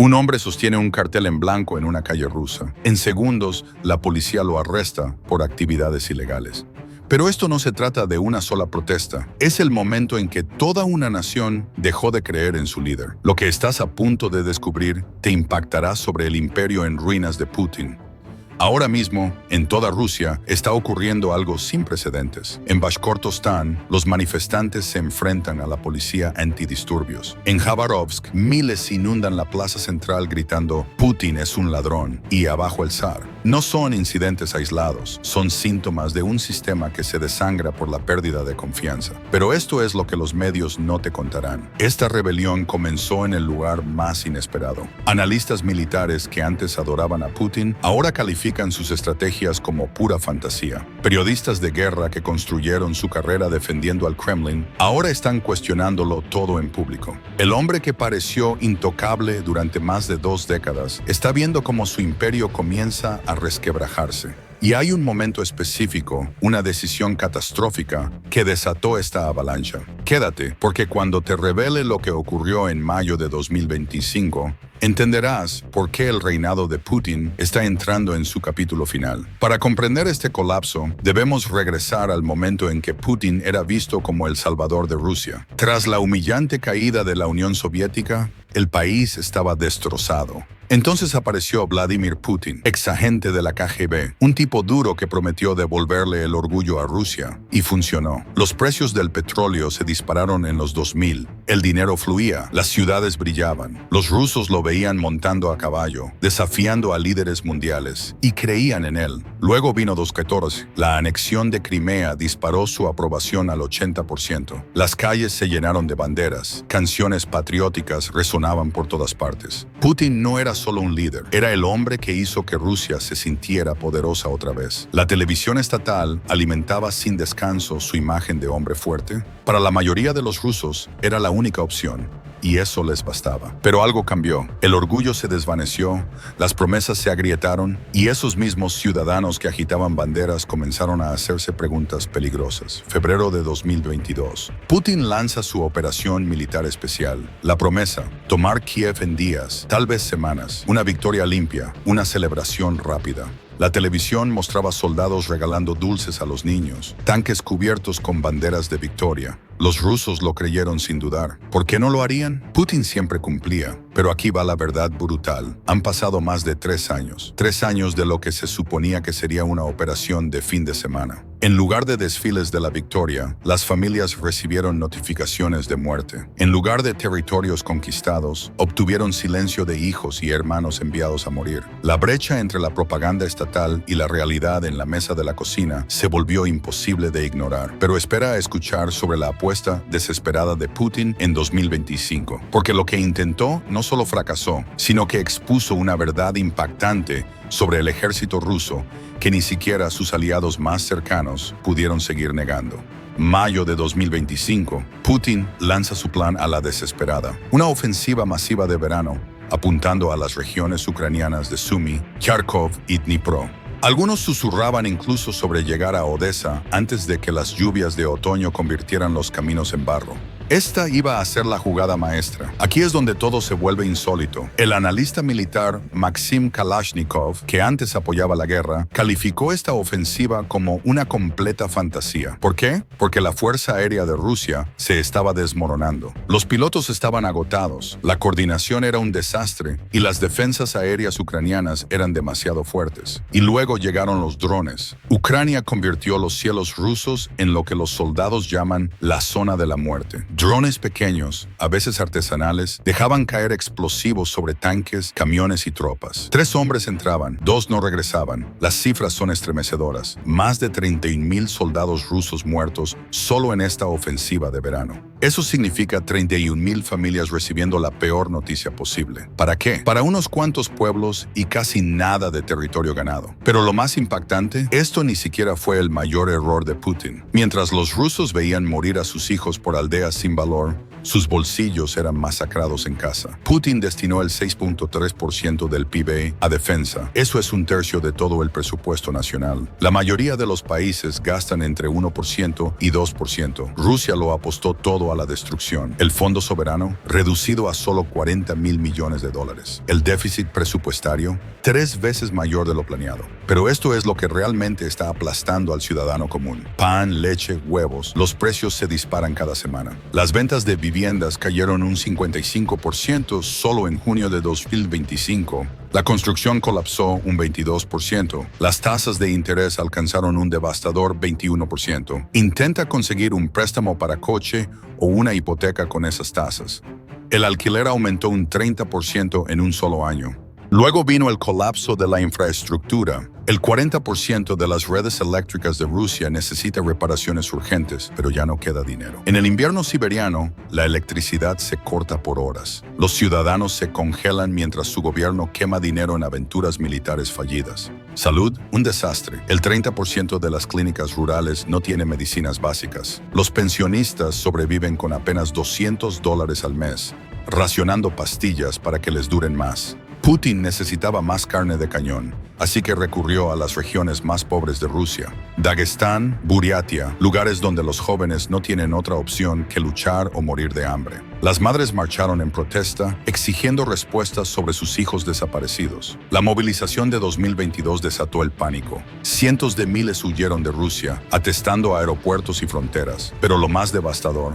Un hombre sostiene un cartel en blanco en una calle rusa. En segundos, la policía lo arresta por actividades ilegales. Pero esto no se trata de una sola protesta. Es el momento en que toda una nación dejó de creer en su líder. Lo que estás a punto de descubrir te impactará sobre el imperio en ruinas de Putin. Ahora mismo, en toda Rusia, está ocurriendo algo sin precedentes. En Bashkortostán, los manifestantes se enfrentan a la policía antidisturbios. En Khabarovsk, miles inundan la plaza central gritando «Putin es un ladrón» y «Abajo el zar». No son incidentes aislados, son síntomas de un sistema que se desangra por la pérdida de confianza. Pero esto es lo que los medios no te contarán. Esta rebelión comenzó en el lugar más inesperado. Analistas militares que antes adoraban a Putin ahora califican sus estrategias como pura fantasía. Periodistas de guerra que construyeron su carrera defendiendo al Kremlin ahora están cuestionándolo todo en público. El hombre que pareció intocable durante más de 2 décadas está viendo cómo su imperio comienza a resquebrajarse. Y hay un momento específico, una decisión catastrófica, que desató esta avalancha. Quédate, porque cuando te revele lo que ocurrió en mayo de 2025, entenderás por qué el reinado de Putin está entrando en su capítulo final. Para comprender este colapso, debemos regresar al momento en que Putin era visto como el salvador de Rusia. Tras la humillante caída de la Unión Soviética, el país estaba destrozado. Entonces apareció Vladimir Putin, exagente de la KGB, un tipo duro que prometió devolverle el orgullo a Rusia, y funcionó. Los precios del petróleo se dispararon en los 2000, el dinero fluía, las ciudades brillaban, los rusos lo veían montando a caballo, desafiando a líderes mundiales, y creían en él. Luego vino 2014, la anexión de Crimea disparó su aprobación al 80%. Las calles se llenaron de banderas, canciones patrióticas resonaban por todas partes. Putin no era solo un líder, era el hombre que hizo que Rusia se sintiera poderosa otra vez. La televisión estatal alimentaba sin descanso su imagen de hombre fuerte. Para la mayoría de los rusos era la única opción, y eso les bastaba. Pero algo cambió. El orgullo se desvaneció, las promesas se agrietaron, y esos mismos ciudadanos que agitaban banderas comenzaron a hacerse preguntas peligrosas. Febrero de 2022. Putin lanza su operación militar especial. La promesa: tomar Kiev en días, tal vez semanas. Una victoria limpia, una celebración rápida. La televisión mostraba soldados regalando dulces a los niños, tanques cubiertos con banderas de victoria. Los rusos lo creyeron sin dudar. ¿Por qué no lo harían? Putin siempre cumplía. Pero aquí va la verdad brutal. Han pasado más de 3 años. 3 años de lo que se suponía que sería una operación de fin de semana. En lugar de desfiles de la victoria, las familias recibieron notificaciones de muerte. En lugar de territorios conquistados, obtuvieron silencio de hijos y hermanos enviados a morir. La brecha entre la propaganda estatal y la realidad en la mesa de la cocina se volvió imposible de ignorar. Pero espera a escuchar sobre la apuesta desesperada de Putin en 2025. Porque lo que intentó no solo fracasó, sino que expuso una verdad impactante sobre el ejército ruso que ni siquiera sus aliados más cercanos pudieron seguir negando. Mayo de 2025, Putin lanza su plan a la desesperada. Una ofensiva masiva de verano, apuntando a las regiones ucranianas de Sumy, Kharkov y Dnipro. Algunos susurraban incluso sobre llegar a Odessa antes de que las lluvias de otoño convirtieran los caminos en barro. Esta iba a ser la jugada maestra. Aquí es donde todo se vuelve insólito. El analista militar Maxim Kalashnikov, que antes apoyaba la guerra, calificó esta ofensiva como una completa fantasía. ¿Por qué? Porque la Fuerza Aérea de Rusia se estaba desmoronando. Los pilotos estaban agotados, la coordinación era un desastre y las defensas aéreas ucranianas eran demasiado fuertes. Y luego llegaron los drones. Ucrania convirtió los cielos rusos en lo que los soldados llaman la zona de la muerte. Drones pequeños, a veces artesanales, dejaban caer explosivos sobre tanques, camiones y tropas. 3 hombres entraban, 2 no regresaban. Las cifras son estremecedoras. Más de 31,000 soldados rusos muertos solo en esta ofensiva de verano. Eso significa 31,000 familias recibiendo la peor noticia posible. ¿Para qué? Para unos cuantos pueblos y casi nada de territorio ganado. Pero lo más impactante, esto ni siquiera fue el mayor error de Putin. Mientras los rusos veían morir a sus hijos por aldeas sin valor, Sus bolsillos eran masacrados en casa. Putin destinó el 6.3% del PIB a defensa. Eso es un tercio de todo el presupuesto nacional. La mayoría de los países gastan entre 1% y 2%. Rusia lo apostó todo a la destrucción. El fondo soberano, reducido a solo $40.000 millones. El déficit presupuestario, 3 veces mayor de lo planeado. Pero esto es lo que realmente está aplastando al ciudadano común. Pan, leche, huevos, los precios se disparan cada semana. Las ventas de viviendas cayeron un 55% solo en junio de 2025. La construcción colapsó un 22%. Las tasas de interés alcanzaron un devastador 21%. Intenta conseguir un préstamo para coche o una hipoteca con esas tasas. El alquiler aumentó un 30% en un solo año. Luego vino el colapso de la infraestructura. El 40% de las redes eléctricas de Rusia necesita reparaciones urgentes, pero ya no queda dinero. En el invierno siberiano, la electricidad se corta por horas. Los ciudadanos se congelan mientras su gobierno quema dinero en aventuras militares fallidas. Salud, un desastre. El 30% de las clínicas rurales no tiene medicinas básicas. Los pensionistas sobreviven con apenas $200 al mes, racionando pastillas para que les duren más. Putin necesitaba más carne de cañón, así que recurrió a las regiones más pobres de Rusia. Dagestán, Buriatia, lugares donde los jóvenes no tienen otra opción que luchar o morir de hambre. Las madres marcharon en protesta, exigiendo respuestas sobre sus hijos desaparecidos. La movilización de 2022 desató el pánico. Cientos de miles huyeron de Rusia, atestando aeropuertos y fronteras. Pero lo más devastador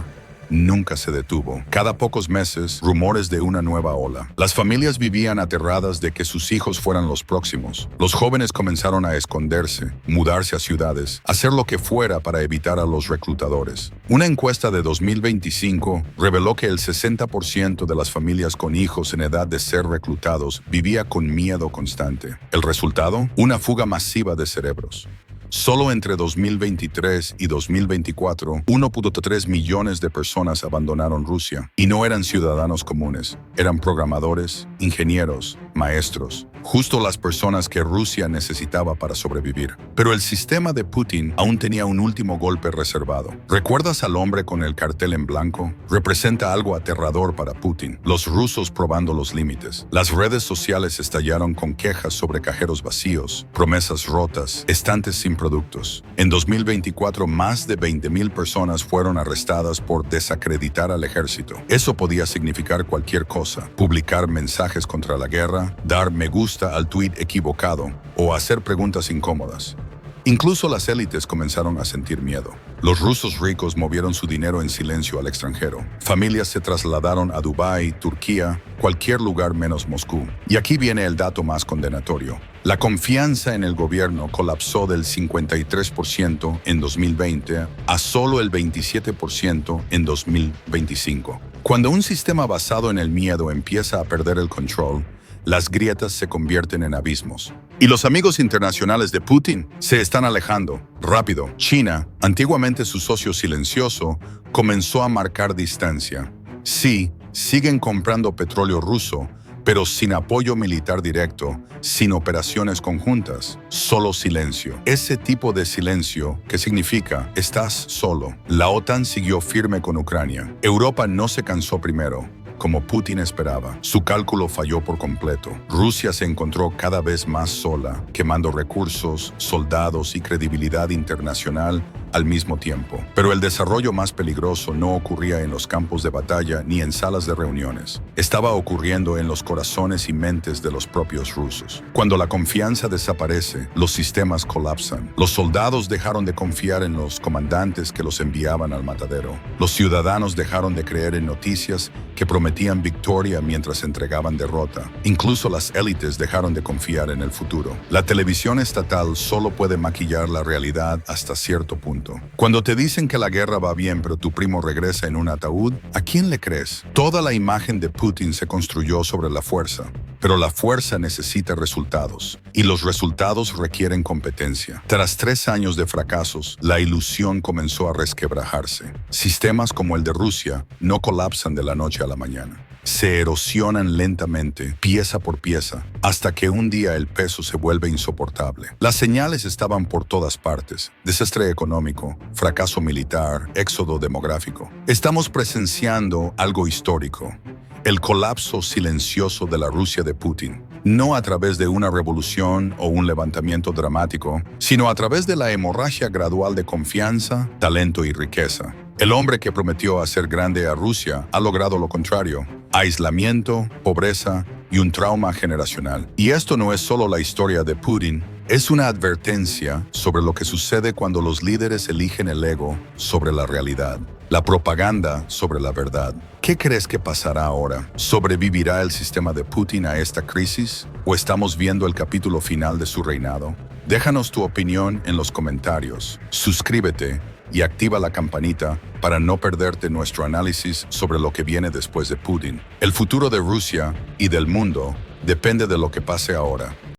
nunca se detuvo. Cada pocos meses, rumores de una nueva ola. Las familias vivían aterradas de que sus hijos fueran los próximos. Los jóvenes comenzaron a esconderse, mudarse a ciudades, hacer lo que fuera para evitar a los reclutadores. Una encuesta de 2025 reveló que el 60% de las familias con hijos en edad de ser reclutados vivía con miedo constante. El resultado, una fuga masiva de cerebros. Solo entre 2023 y 2024, 1.3 millones de personas abandonaron Rusia y no eran ciudadanos comunes, eran programadores, ingenieros, maestros, justo las personas que Rusia necesitaba para sobrevivir. Pero el sistema de Putin aún tenía un último golpe reservado. ¿Recuerdas al hombre con el cartel en blanco? Representa algo aterrador para Putin. Los rusos probando los límites. Las redes sociales estallaron con quejas sobre cajeros vacíos, promesas rotas, estantes sin productos. En 2024, más de 20.000 personas fueron arrestadas por desacreditar al ejército. Eso podía significar cualquier cosa: publicar mensajes contra la guerra, dar me gusta al tuit equivocado o hacer preguntas incómodas. Incluso las élites comenzaron a sentir miedo. Los rusos ricos movieron su dinero en silencio al extranjero. Familias se trasladaron a Dubái, Turquía, cualquier lugar menos Moscú. Y aquí viene el dato más condenatorio. La confianza en el gobierno colapsó del 53% en 2020 a solo el 27% en 2025. Cuando un sistema basado en el miedo empieza a perder el control, las grietas se convierten en abismos. Y los amigos internacionales de Putin se están alejando. Rápido. China, antiguamente su socio silencioso, comenzó a marcar distancia. Sí, siguen comprando petróleo ruso, pero sin apoyo militar directo, sin operaciones conjuntas, solo silencio. Ese tipo de silencio, ¿qué significa? Estás solo. La OTAN siguió firme con Ucrania. Europa no se cansó primero, como Putin esperaba. Su cálculo falló por completo. Rusia se encontró cada vez más sola, quemando recursos, soldados y credibilidad internacional al mismo tiempo. Pero el desarrollo más peligroso no ocurría en los campos de batalla ni en salas de reuniones. Estaba ocurriendo en los corazones y mentes de los propios rusos. Cuando la confianza desaparece, los sistemas colapsan. Los soldados dejaron de confiar en los comandantes que los enviaban al matadero. Los ciudadanos dejaron de creer en noticias que prometían victoria mientras entregaban derrota. Incluso las élites dejaron de confiar en el futuro. La televisión estatal solo puede maquillar la realidad hasta cierto punto. Cuando te dicen que la guerra va bien pero tu primo regresa en un ataúd, ¿a quién le crees? Toda la imagen de Putin se construyó sobre la fuerza, pero la fuerza necesita resultados, y los resultados requieren competencia. Tras 3 años de fracasos, la ilusión comenzó a resquebrajarse. Sistemas como el de Rusia no colapsan de la noche a la mañana. se erosionan lentamente, pieza por pieza, hasta que un día el peso se vuelve insoportable. Las señales estaban por todas partes: desastre económico, fracaso militar, éxodo demográfico. Estamos presenciando algo histórico: el colapso silencioso de la Rusia de Putin. No a través de una revolución o un levantamiento dramático, sino a través de la hemorragia gradual de confianza, talento y riqueza. El hombre que prometió hacer grande a Rusia ha logrado lo contrario: aislamiento, pobreza y un trauma generacional. Y esto no es solo la historia de Putin, es una advertencia sobre lo que sucede cuando los líderes eligen el ego sobre la realidad, la propaganda sobre la verdad. ¿Qué crees que pasará ahora? ¿Sobrevivirá el sistema de Putin a esta crisis? ¿O estamos viendo el capítulo final de su reinado? Déjanos tu opinión en los comentarios. Suscríbete y activa la campanita para no perderte nuestro análisis sobre lo que viene después de Putin. El futuro de Rusia y del mundo depende de lo que pase ahora.